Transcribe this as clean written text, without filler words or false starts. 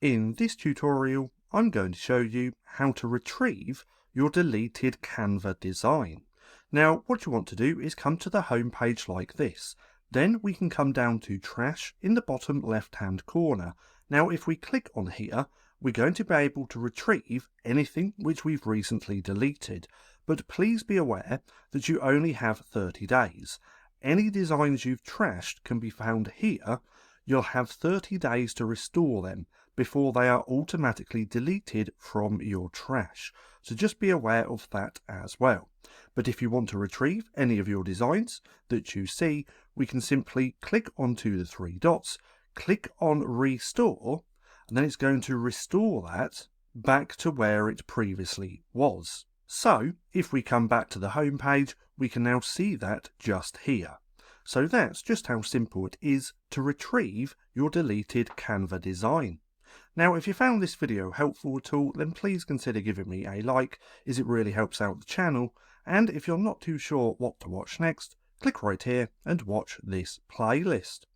In this tutorial, I'm going to show you how to retrieve your deleted Canva design. Now, what you want to do is come to the home page like this. Then we can come down to Trash in the bottom left-hand corner. Now, if we click on here, we're going to be able to retrieve anything which we've recently deleted. But please be aware that you only have 30 days. Any designs you've trashed can be found here. You'll have 30 days to restore them before they are automatically deleted from your trash. So just be aware of that as well. But if you want to retrieve any of your designs that you see, we can simply click onto the three dots, click on Restore, and then it's going to restore that back to where it previously was. So if we come back to the home page, we can now see that just here. So that's just how simple it is to retrieve your deleted Canva design. Now, if you found this video helpful at all, then please consider giving me a like, as it really helps out the channel. And if you're not too sure what to watch next, click right here and watch this playlist.